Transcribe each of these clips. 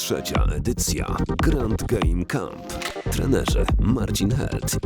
Trzecia edycja Grand Game Camp. Trenerzy Marcin Held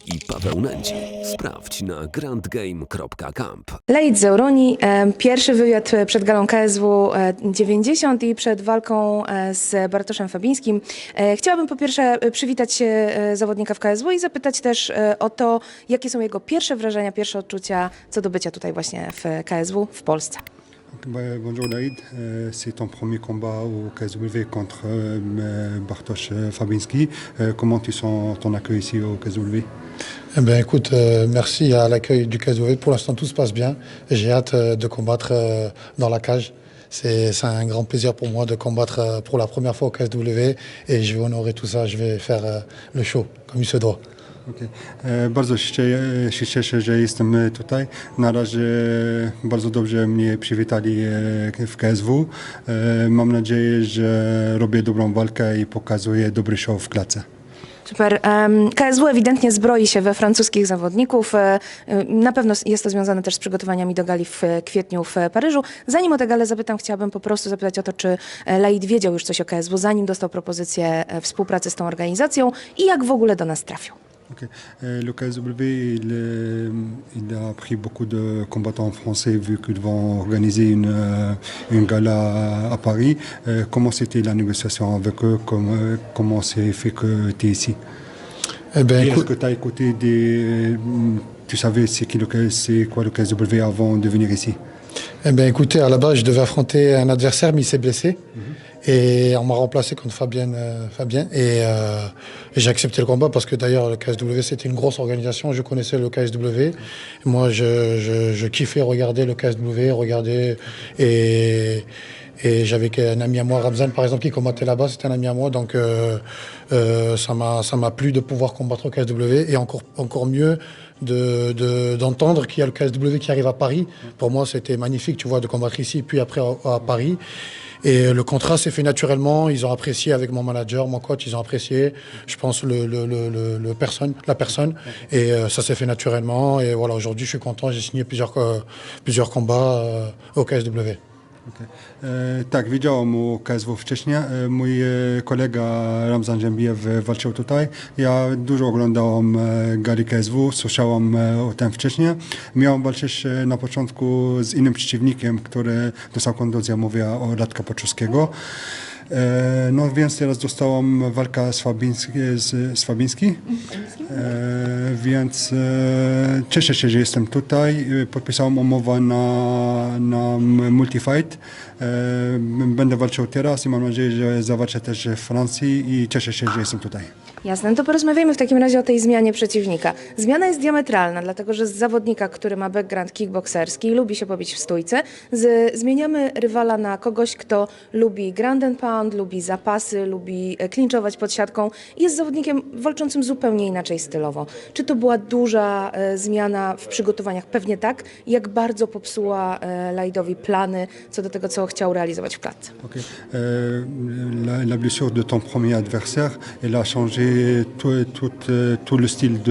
i Paweł Nędzi. Sprawdź na grandgame.camp. Laid Zeuroni, pierwszy wywiad przed galą KSW 90 i przed walką z Bartoszem Fabińskim. Chciałabym po pierwsze przywitać zawodnika w KSW i zapytać też o to, jakie są jego pierwsze wrażenia, pierwsze odczucia co do bycia tutaj właśnie w KSW w Polsce. Bonjour Laïd, c'est ton premier combat au KSW contre Bartosz Fabiński. Comment tu sens ton accueil ici au KSW? Eh ben, écoute, merci à l'accueil du KSW. Pour l'instant, tout se passe bien. J'ai hâte de combattre dans la cage. C'est un grand plaisir pour moi de combattre pour la première fois au KSW et je vais honorer tout ça. Je vais faire le show comme il se doit. Okay. Bardzo się cieszę, że jestem tutaj. Na razie bardzo dobrze mnie przywitali w KSW. Mam nadzieję, że robię dobrą walkę i pokazuję dobry show w klatce. Super. KSW ewidentnie zbroi się we francuskich zawodników. Na pewno jest to związane też z przygotowaniami do gali w kwietniu w Paryżu. Zanim o tę galę zapytam, chciałabym po prostu zapytać o to, czy Laid wiedział już coś o KSW, zanim dostał propozycję współpracy z tą organizacją i jak w ogóle do nas trafił. Okay. Le KSW, il a pris beaucoup de combattants français vu qu'ils vont organiser une gala à Paris. Comment c'était la négociation avec eux? Comment c'est fait que tu es ici? Eh ben, Est-ce que tu as écouté tu savais c'est quoi le KSW avant de venir ici? Eh ben, écoutez, à la base, je devais affronter un adversaire, mais il s'est blessé. Et on m'a remplacé contre Fabien. Et j'ai accepté le combat parce que d'ailleurs, le KSW, c'était une grosse organisation. Je connaissais le KSW. Moi, je kiffais regarder le KSW, et j'avais un ami à moi, Ramzan, par exemple, qui combattait là-bas. C'était un ami à moi. Donc, ça m'a plu de pouvoir combattre au KSW. Et encore mieux d'entendre qu'il y a le KSW qui arrive à Paris. Pour moi, c'était magnifique, tu vois, de combattre ici, puis après à Paris. Et le contrat s'est fait naturellement. Ils ont apprécié avec mon manager, mon coach, ils ont apprécié, je pense, la personne. Et ça s'est fait naturellement. Et voilà, aujourd'hui, je suis content. J'ai signé plusieurs combats au KSW. Okay. Tak, widziałem u KSW wcześniej. Mój kolega Ramzan Dżembijew walczył tutaj. Ja dużo oglądałem gali KSW, słyszałem o tym wcześniej. Miałem walczyć na początku z innym przeciwnikiem, który dostał kontuzję, mówię o Radka Paczuskiego. No więc teraz dostałam walkę z Fabiński. Więc cieszę się, że jestem tutaj. Podpisałem umowę na multifight. Będę walczył teraz i mam nadzieję, że zawalczę też w Francji i cieszę się, że jestem tutaj. Jasne, no to porozmawiajmy w takim razie o tej zmianie przeciwnika. Zmiana jest diametralna, dlatego że z zawodnika, który ma background kickbokserski, lubi się pobić w stójce, zmieniamy rywala na kogoś, kto lubi ground and pound, lubi zapasy, lubi klinczować pod siatką i jest zawodnikiem walczącym zupełnie inaczej stylowo. Czy to była duża zmiana w przygotowaniach? Pewnie tak. Jak bardzo popsuła Laidowi plany co do tego, co chciał realizować w klatce? Okay. La blessure de ton premier adversaire, elle a changé tout le style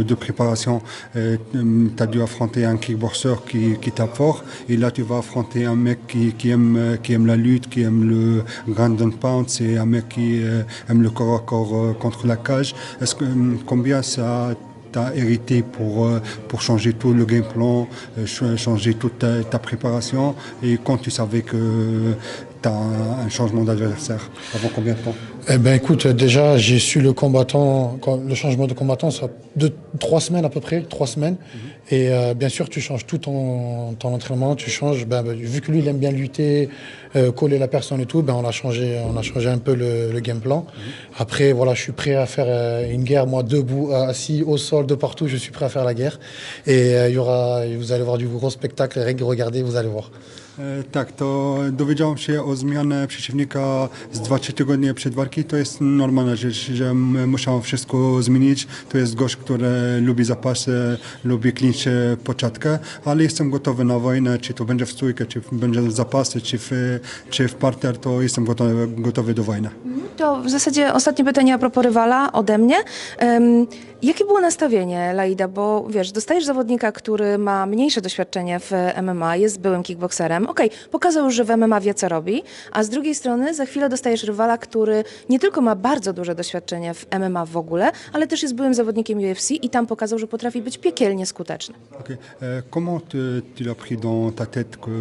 de préparation. Tu as dû affronter un kickboxer qui tape fort, et là tu vas affronter un mec qui aime la lutte, qui aime le ground and pound. C'est un mec qui aime le corps à corps contre la cage. Combien ça t'as hérité pour changer tout le game plan, changer toute ta préparation, et quand tu savais que tu as un changement d'adversaire? Avant combien de temps? Eh ben, écoute, déjà, j'ai su le changement de combattant, ça, 3 semaines à peu près, 3 semaines. Et bien sûr, tu changes tout ton entraînement, tu changes, vu que lui, il aime bien lutter, coller la personne et tout, on a changé un peu le game plan. Après, voilà, je suis prêt à faire une guerre, moi, debout, assis, au sol, de partout, je suis prêt à faire la guerre. Et vous allez voir du gros spectacle, regardez, vous allez voir. Tak, to dowiedziałem się o zmianie przeciwnika z 2-3 tygodnie przed walki. To jest normalna rzecz, że musiałem wszystko zmienić. To jest gość, który lubi zapasy, lubi klincz początkę, ale jestem gotowy na wojnę, czy to będzie w stójkę, czy będzie w zapasy, czy w parter, to jestem gotowy do wojny. To w zasadzie ostatnie pytanie a propos rywala ode mnie. Jakie było nastawienie Laida? Bo wiesz, dostajesz zawodnika, który ma mniejsze doświadczenie w MMA, jest byłym kickbokserem, problem. Pokazał już, że w MMA wie, co robi, a z drugiej strony za chwilę dostajesz rywala, który nie tylko ma bardzo duże doświadczenie w MMA w ogóle, ale też jest byłym zawodnikiem UFC i tam pokazał, że potrafi być piekielnie skuteczny. Comment tu l'as pris dans ta tête que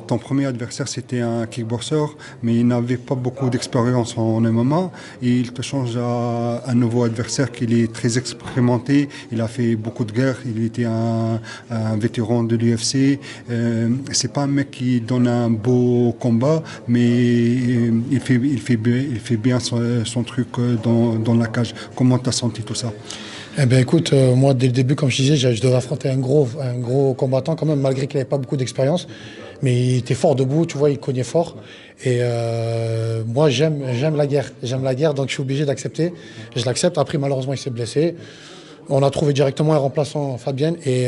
ton premier adversaire c'était un kickboxer, mais il n'avait pas beaucoup d'expérience en MMA et il te change à un nouveau adversaire qui est très expérimenté, il a fait beaucoup de guerres, il était un vétéran de l'UFC. C'est pas un mec qui donne un beau combat, mais il fait bien son truc dans la cage. Comment tu as senti tout ça? Eh bien écoute, moi dès le début, comme je disais, je devais affronter un gros combattant quand même, malgré qu'il n'avait pas beaucoup d'expérience. Mais il était fort debout, tu vois, il cognait fort. Et moi j'aime la guerre. J'aime la guerre, donc je suis obligé d'accepter. Je l'accepte. Après malheureusement il s'est blessé. On a trouvé directement un remplaçant, Fabienne, et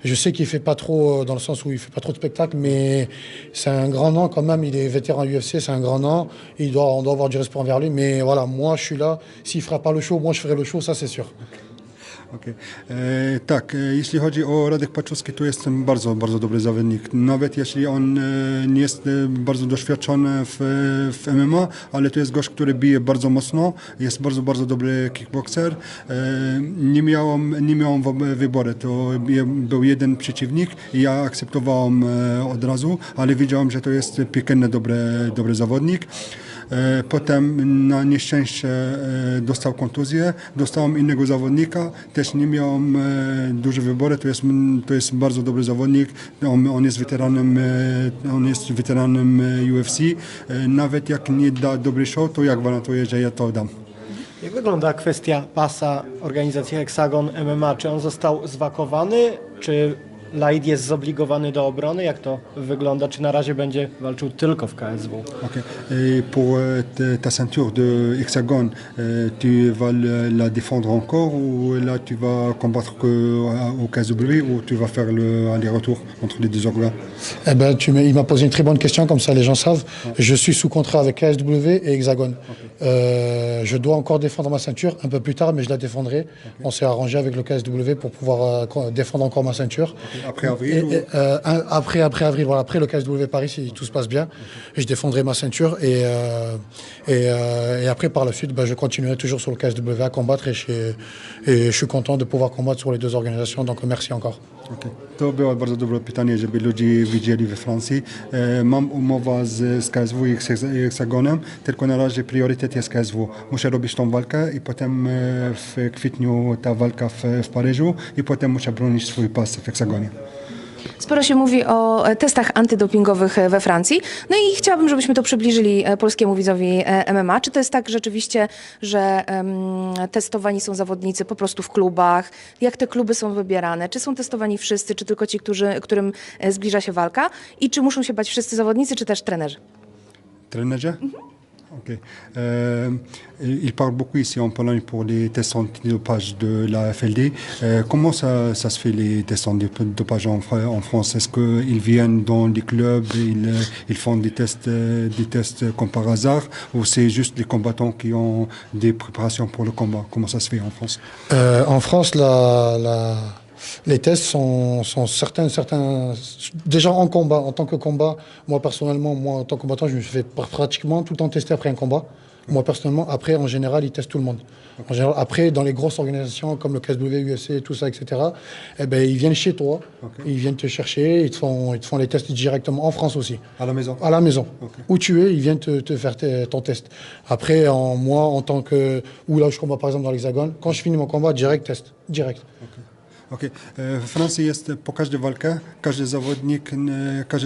je sais qu'il fait pas trop, dans le sens où il fait pas trop de spectacle, mais c'est un grand nom quand même, il est vétéran UFC, c'est un grand nom, on doit avoir du respect envers lui, mais voilà, moi je suis là, s'il fera pas le show, moi je ferai le show, ça c'est sûr. Okay. Tak, jeśli chodzi o Radek Paczowski, to jest bardzo, bardzo dobry zawodnik. Nawet jeśli on nie jest bardzo doświadczony w MMA, ale to jest gość, który bije bardzo mocno, jest bardzo, bardzo dobry kickboxer. Nie miałem wyboru, to był jeden przeciwnik i ja akceptowałem od razu, ale wiedziałem, że to jest piekielnie dobry zawodnik. Potem na nieszczęście dostał kontuzję, dostałem innego zawodnika, też nie miałem dużo wyboru, to jest bardzo dobry zawodnik, on jest weteranem UFC, nawet jak nie da dobry show, to ja gwarantuję, że ja to dam. Jak wygląda kwestia pasa organizacji Hexagon MMA? Czy on został zwakowany, czy Laid jest zobligowany do obrony? Jak to wygląda? Czy na razie będzie walczył tylko w KSW? Okay. Pour ta ceinture de Hexagone, tu vas la défendre encore ou là tu vas combattre au KSW ou tu vas faire le aller-retour entre les deux organes? Eh ben, il m'a posé une très bonne question, comme ça les gens savent. Je suis sous contrat avec KSW et Hexagone. Je dois encore défendre ma ceinture un peu plus tard, mais je la défendrai. On s'est arrangé avec le KSW pour pouvoir défendre encore ma ceinture. Après avril après avril, voilà, après le KSW Paris, si tout se passe bien, je défendrai ma ceinture et après par la suite, je continuerai toujours sur le KSW à combattre et je suis content de pouvoir combattre sur les deux organisations, donc merci encore. Okay. To było bardzo dobre pytanie, żeby ludzie widzieli we Francji. Mam umowę z KSW i Hexagonem, tylko na razie priorytet jest KSW. Muszę robić tą walkę i potem w kwietniu ta walka w Paryżu i potem muszę bronić swój pas w Hexagonie. Sporo się mówi o testach antydopingowych we Francji. No i chciałabym, żebyśmy to przybliżyli polskiemu widzowi MMA. Czy to jest tak rzeczywiście, że testowani są zawodnicy po prostu w klubach? Jak te kluby są wybierane? Czy są testowani wszyscy, czy tylko ci, którym zbliża się walka? I czy muszą się bać wszyscy zawodnicy, czy też trenerzy? Trenerzy? Okay. Il parle beaucoup ici en Pologne pour les tests antidopage de la FLD. Comment ça se fait les tests antidopage en France? Est-ce qu'ils viennent dans les clubs, ils font des tests comme par hasard, ou c'est juste les combattants qui ont des préparations pour le combat? Comment ça se fait en France? En France, les tests sont certains. Déjà en combat, en tant que combat, moi personnellement, en tant que combattant, je me fais pratiquement tout le temps tester après un combat. Moi personnellement, après, en général, ils testent tout le monde. En général, après, dans les grosses organisations comme le KSW, UFC, tout ça, etc., eh ben, ils viennent chez toi, ils viennent te chercher, ils te font les tests directement en France aussi. À la maison? À la maison. Où tu es, ils viennent te faire ton test. Après, moi, en tant que... Ou là, je combats par exemple dans l'Hexagone, quand je finis mon combat, direct test. Direct. Okay. W Francji jest po każdej walce, każdy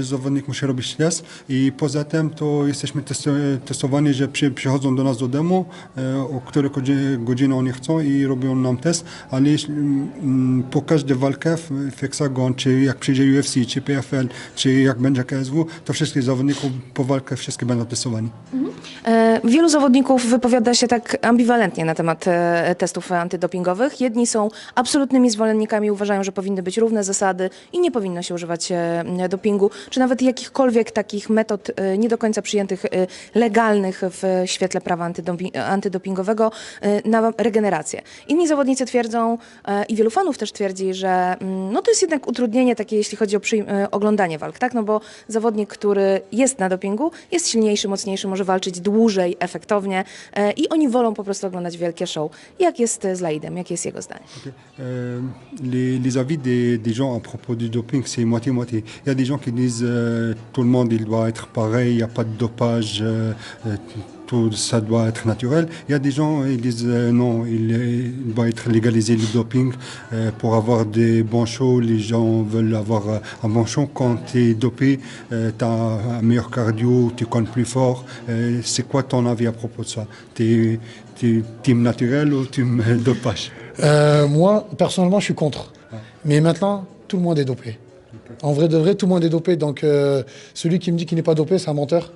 zawodnik musi robić test i poza tym to jesteśmy testowani, że przychodzą do nas do domu, o której godzinie oni chcą i robią nam test, ale po każdej walce w Hexagon, czy jak przyjdzie UFC, czy PFL, czy jak będzie KSW, to wszystkich zawodników po walce wszystkie będą testowani. Wielu zawodników wypowiada się tak ambiwalentnie na temat testów antydopingowych. Jedni są absolutnymi zwolennikami zawodnikami uważają, że powinny być równe zasady i nie powinno się używać dopingu, czy nawet jakichkolwiek takich metod nie do końca przyjętych legalnych w świetle prawa antydopingowego na regenerację. Inni zawodnicy twierdzą i wielu fanów też twierdzi, że no to jest jednak utrudnienie takie, jeśli chodzi o oglądanie walk, tak? No bo zawodnik, który jest na dopingu, jest silniejszy, mocniejszy, może walczyć dłużej, efektownie i oni wolą po prostu oglądać wielkie show. Jak jest z Laidem? Jakie jest jego zdanie? Les avis des gens à propos du doping, c'est moitié-moitié. Il y a des gens qui disent tout le monde il doit être pareil, il n'y a pas de dopage, tout ça doit être naturel. Il y a des gens qui disent non, il doit être légalisé le doping pour avoir des bons shows. Les gens veulent avoir un bon show. Quand tu es dopé, tu as un meilleur cardio, tu connais plus fort. C'est quoi ton avis à propos de ça? Tu es team naturel ou team dopage? Moi, personnellement, je suis contre. Mais maintenant, tout le monde est dopé. En vrai de vrai, tout le monde est dopé. Donc, celui qui me dit qu'il n'est pas dopé, c'est un menteur.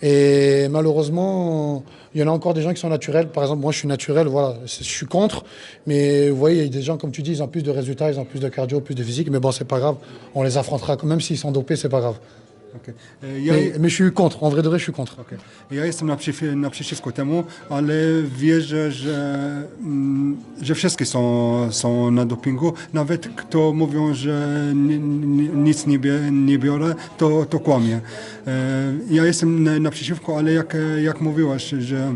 Et malheureusement, il y en a encore des gens qui sont naturels. Par exemple, moi, je suis naturel, voilà, je suis contre. Mais vous voyez, il y a des gens, comme tu dis, ils ont plus de résultats, ils ont plus de cardio, plus de physique. Mais bon, c'est pas grave. On les affrontera. Même s'ils sont dopés, c'est pas grave. Okay. Mais je suis contre. En vrai de vrai, je suis contre. Okay. Ja jestem naprzeciwko temu, ale wierzę, że wszystkie są na dopingu. Nawet kto mówią, że nic nie biorę, to kłamie. Ja jestem naprzeciwko, ale jak mówiłaś, że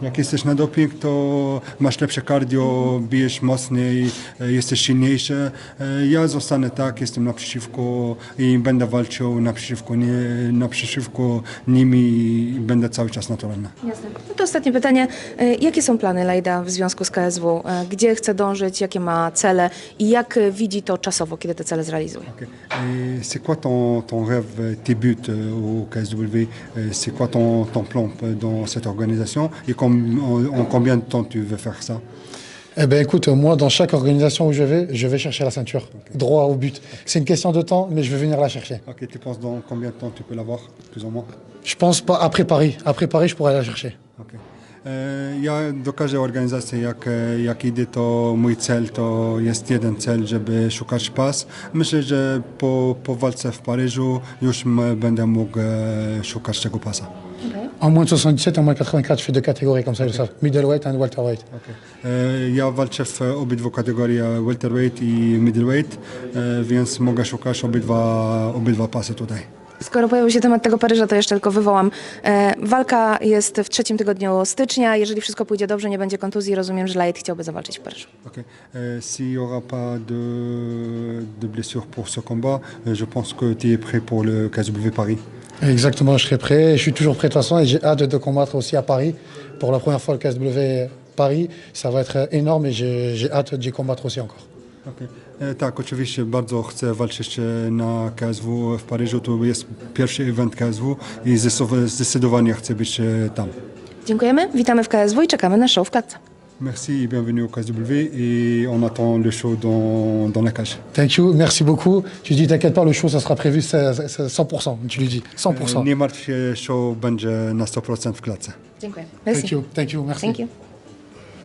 jak jesteś na doping, to masz lepsze cardio, bijesz mocniej, jesteś silniejszy. Ja zostanę tak, jestem naprzeciwko i będę walczył naprzeciwko nimi i będę cały czas naturalny. Jasne. No to ostatnie pytanie. Jakie są plany Laida w związku z KSW? Gdzie chce dążyć, jakie ma cele i jak widzi to czasowo, kiedy te cele zrealizuje? Okay. C'est quoi ton rêve, tes buts au KSW? C'est quoi ton plan dans cette organisation? Et en combien de temps tu veux faire ça? Eh ben écoute, moi dans chaque organisation où je vais chercher la ceinture, droit au but. C'est une question de temps, mais je vais venir la chercher. Ok, tu penses dans combien de temps tu peux l'avoir, plus ou moins? Je pense pas après Paris. Après Paris, je pourrais la chercher. Okay. Ja do każdej organizacji, jak idę, to mój cel to jest jeden cel, żeby szukać pas. Myślę, że po walce w Paryżu już będę mógł szukać tego pasa. En moins de 77, en moins de 84, je fais deux catégories comme ça, ils le savent. Middleweight and welterweight. Okay. Ja walczę w obydwu kategoriach welterweight i middleweight, więc mogę szukać obydwa pasy tutaj. Skoro pojawił się temat tego Paryża, to jeszcze tylko wywołam. Walka jest w 3. tygodniu stycznia. Jeżeli wszystko pójdzie dobrze, nie będzie kontuzji, rozumiem, że Laid chciałby zawalczyć w Paryżu. Okay. S'il n'y aura pas de blessure pour ce combat, je pense que tu es prêt pour le KSW Paris. Exactement, je serai prêt. Je suis toujours prêt de toute façon et j'ai hâte de combattre aussi à Paris. Pour la première fois, le KSW Paris, ça va être énorme et j'ai hâte d'y combattre aussi encore. Okay. Tak, oczywiście bardzo chcę walczyć na KSW w Paryżu. To jest pierwszy event KSW i zdecydowanie chcę być tam. Dziękujemy, witamy w KSW i czekamy na show w klatce. Merci et bienvenue au KSW et on attend le show dans la cage. Thank you, merci beaucoup. Tu dis t'inquiète pas, le show ça sera prévu 100%, tu lui dis 100%. Nie martw się, show będzie na 100% w klatce. Dziękuję. Thank you, merci. Thank you.